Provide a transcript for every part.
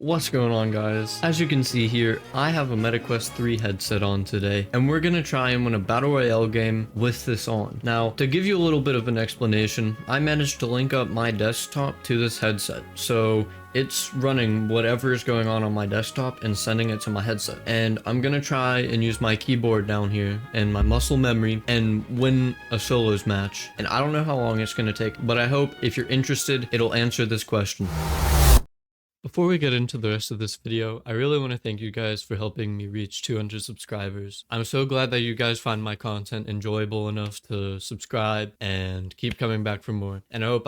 What's going on, guys? As you can see here, I have a MetaQuest 3 headset on today, and we're gonna try and win a Battle Royale game with this on. Now, to give you a little bit of an explanation, I managed to link up my desktop to this headset, so it's running whatever is going on my desktop and sending it to my headset. And I'm gonna try and use my keyboard down here and my muscle memory and win a solos match. And I don't know how long it's gonna take, but I hope if you're interested, it'll answer this question. Before we get into the rest of this video, I really want to thank you guys for helping me reach 200 subscribers. I'm so glad that you guys find my content enjoyable enough to subscribe and keep coming back for more. And I hope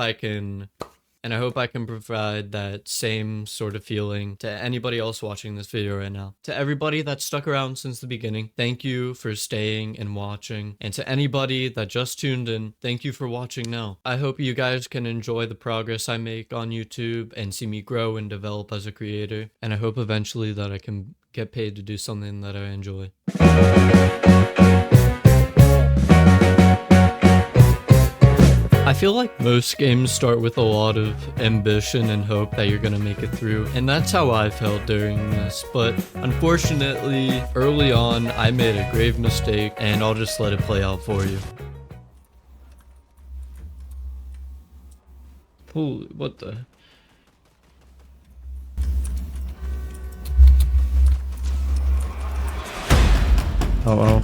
I can provide that same sort of feeling to anybody else watching this video right now. To everybody that stuck around since the beginning, thank you for staying and watching. And to anybody that just tuned in, thank you for watching now. I hope you guys can enjoy the progress I make on YouTube and see me grow and develop as a creator. And I hope eventually that I can get paid to do something that I enjoy. I feel like most games start with a lot of ambition and hope that you're gonna make it through, and that's how I felt during this, but unfortunately, early on, I made a grave mistake, and I'll just let it play out for you. Holy, what the... Oh.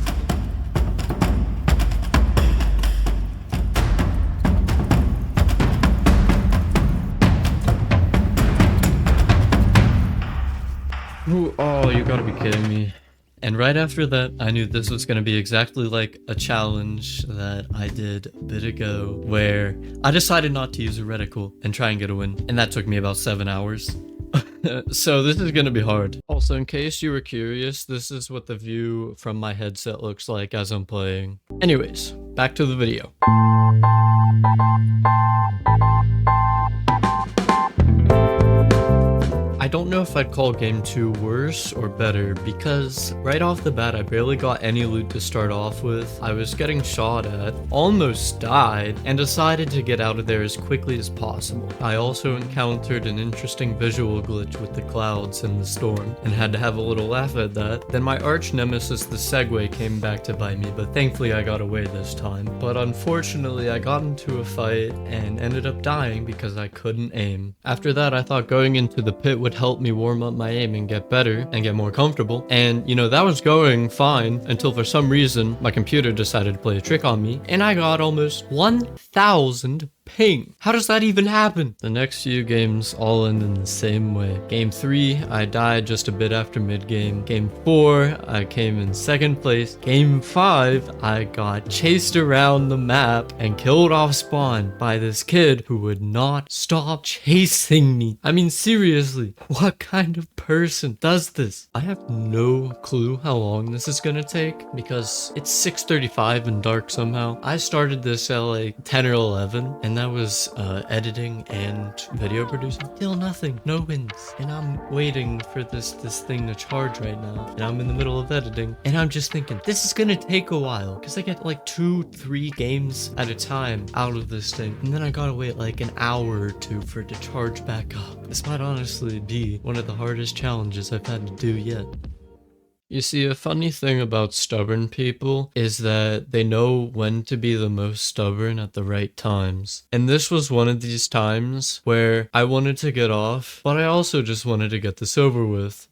Oh, you gotta be kidding me. And right after that, I knew this was gonna be exactly like a challenge that I did a bit ago, where I decided not to use a reticle and try and get a win. And that took me about 7 hours. So this is gonna be hard. Also, in case you were curious, this is what the view from my headset looks like as I'm playing. Anyways, back to the video. I don't know if I'd call game 2 worse or better, because right off the bat I barely got any loot to start off with. I was getting shot at, almost died, and decided to get out of there as quickly as possible. I also encountered an interesting visual glitch with the clouds and the storm, and had to have a little laugh at that. Then my arch nemesis, the Segway, came back to bite me, but thankfully I got away this time. But unfortunately I got into a fight and ended up dying because I couldn't aim. After that, I thought going into the pit would help me warm up my aim and get better and get more comfortable, and you know, that was going fine until for some reason my computer decided to play a trick on me and I got almost 1,000 ping. How does that even happen? The next few games all end in the same way. Game 3, I died just a bit after mid-game. Game 4, I came in second place. Game 5, I got chased around the map and killed off spawn by this kid who would not stop chasing me. I mean, seriously, what kind of person does this? I have no clue how long this is gonna take because it's 6:35 and dark somehow. I started this at like 10 or 11, and that was editing and video producing. Still nothing, no wins, and I'm waiting for this thing to charge right now, and I'm in the middle of editing, and I'm just thinking this is gonna take a while because I get like 2-3 games at a time out of this thing, and then I gotta wait like an hour or two for it to charge back up. This might honestly be one of the hardest challenges I've had to do yet. You see, a funny thing about stubborn people is that they know when to be the most stubborn at the right times. And this was one of these times where I wanted to get off, but I also just wanted to get this over with.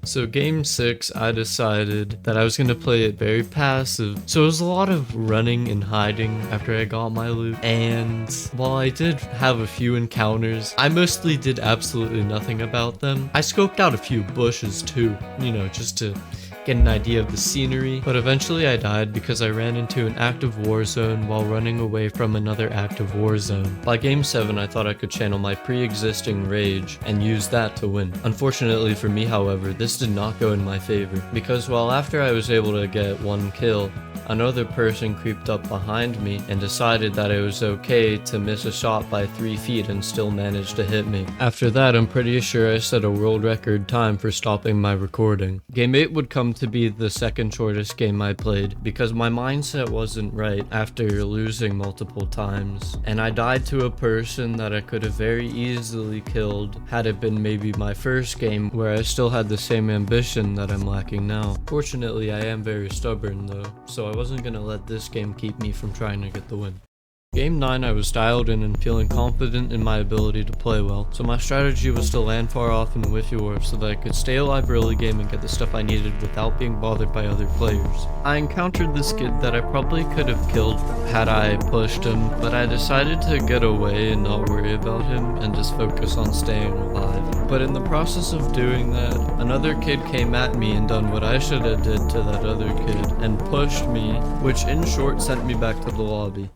So game 6, I decided that I was going to play it very passive. So it was a lot of running and hiding after I got my loot. And while I did have a few encounters, I mostly did absolutely nothing about them. I scoped out a few bushes too, you know, just to get an idea of the scenery, but eventually I died because I ran into an active war zone while running away from another active war zone. By game 7, I thought I could channel my pre-existing rage and use that to win. Unfortunately for me, however, this did not go in my favor, because while after I was able to get 1 kill, another person creeped up behind me and decided that it was okay to miss a shot by 3 feet and still manage to hit me. After that, I'm pretty sure I set a world record time for stopping my recording. Game 8 would come to be the second shortest game I played because my mindset wasn't right after losing multiple times, and I died to a person that I could have very easily killed had it been maybe my first game where I still had the same ambition that I'm lacking now. Fortunately, I am very stubborn though, so I wasn't gonna let this game keep me from trying to get the win. Game 9, I was dialed in and feeling confident in my ability to play well, so my strategy was to land far off in Whiffy Wharf so that I could stay alive early game and get the stuff I needed without being bothered by other players. I encountered this kid that I probably could have killed had I pushed him, but I decided to get away and not worry about him and just focus on staying alive. But in the process of doing that, another kid came at me and done what I should have did to that other kid and pushed me, which in short sent me back to the lobby.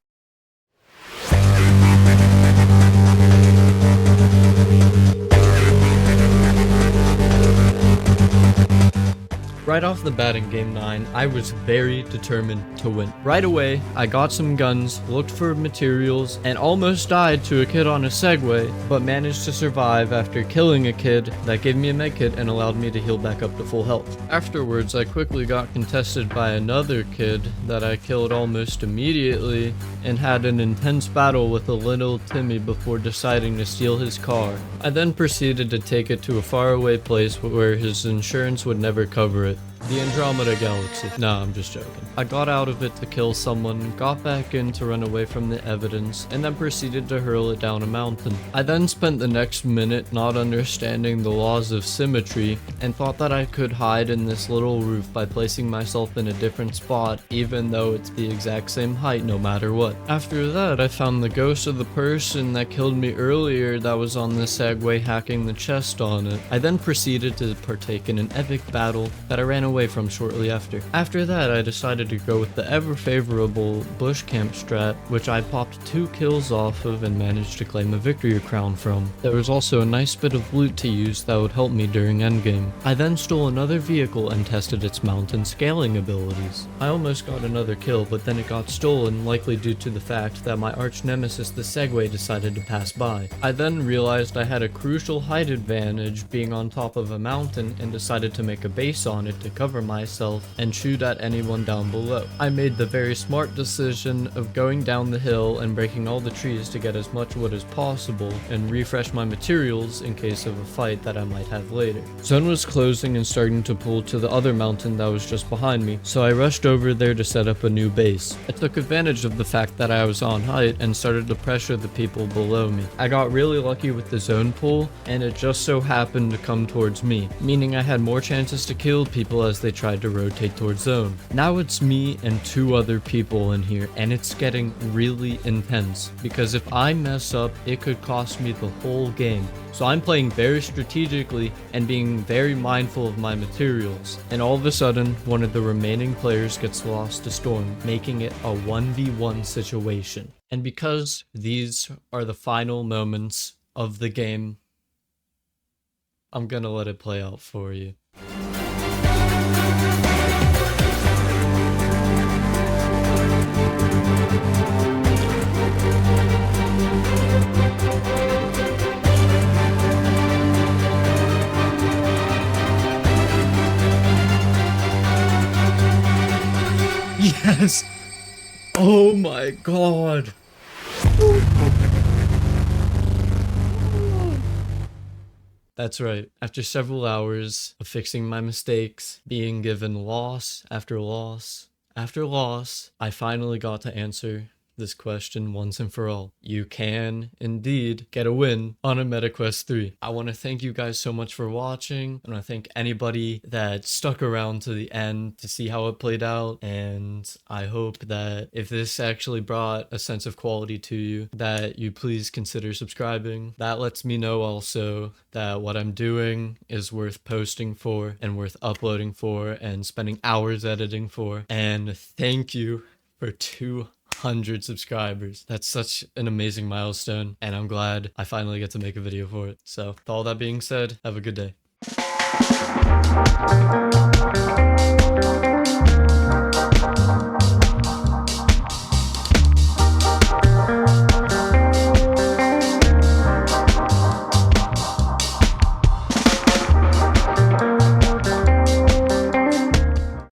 Right off the bat in Game 9, I was very determined to win. Right away, I got some guns, looked for materials, and almost died to a kid on a Segway, but managed to survive after killing a kid that gave me a medkit and allowed me to heal back up to full health. Afterwards, I quickly got contested by another kid that I killed almost immediately and had an intense battle with a little Timmy before deciding to steal his car. I then proceeded to take it to a faraway place where his insurance would never cover it. The Andromeda Galaxy. Nah, I'm just joking. I got out of it to kill someone, got back in to run away from the evidence, and then proceeded to hurl it down a mountain. I then spent the next minute not understanding the laws of symmetry and thought that I could hide in this little roof by placing myself in a different spot even though it's the exact same height no matter what. After that, I found the ghost of the person that killed me earlier that was on the Segway hacking the chest on it. I then proceeded to partake in an epic battle that I ran away from shortly after. After that, I decided to go with the ever favorable bush camp strat, which I popped 2 kills off of and managed to claim a victory crown from. There was also a nice bit of loot to use that would help me during endgame. I then stole another vehicle and tested its mountain scaling abilities. I almost got another kill, but then it got stolen, likely due to the fact that my arch nemesis the Segway decided to pass by. I then realized I had a crucial height advantage being on top of a mountain and decided to make a base on it to cover myself and shoot at anyone down below. I made the very smart decision of going down the hill and breaking all the trees to get as much wood as possible and refresh my materials in case of a fight that I might have later. Sun was closing and starting to pull to the other mountain that was just behind me, so I rushed over there to set up a new base. I took advantage of the fact that I was on height and started to pressure the people below me. I got really lucky with the zone pull, and it just so happened to come towards me, meaning I had more chances to kill people as they tried to rotate towards zone. Now it's me and 2 other people in here, and it's getting really intense because if I mess up, it could cost me the whole game. So I'm playing very strategically and being very mindful of my materials. And all of a sudden, one of the remaining players gets lost to storm, making it a 1v1 situation. And because these are the final moments of the game, I'm gonna let it play out for you. Yes! Oh my god! That's right. After several hours of fixing my mistakes, being given loss after loss after loss, I finally got to answer this question once and for all. You can indeed get a win on a MetaQuest 3. I want to thank you guys so much for watching. I want to thank anybody that stuck around to the end to see how it played out. And I hope that if this actually brought a sense of quality to you, that you please consider subscribing. That lets me know also that what I'm doing is worth posting for and worth uploading for and spending hours editing for. And thank you for 200 subscribers. That's such an amazing milestone, and I'm glad I finally get to make a video for it. So with all that being said, have a good day.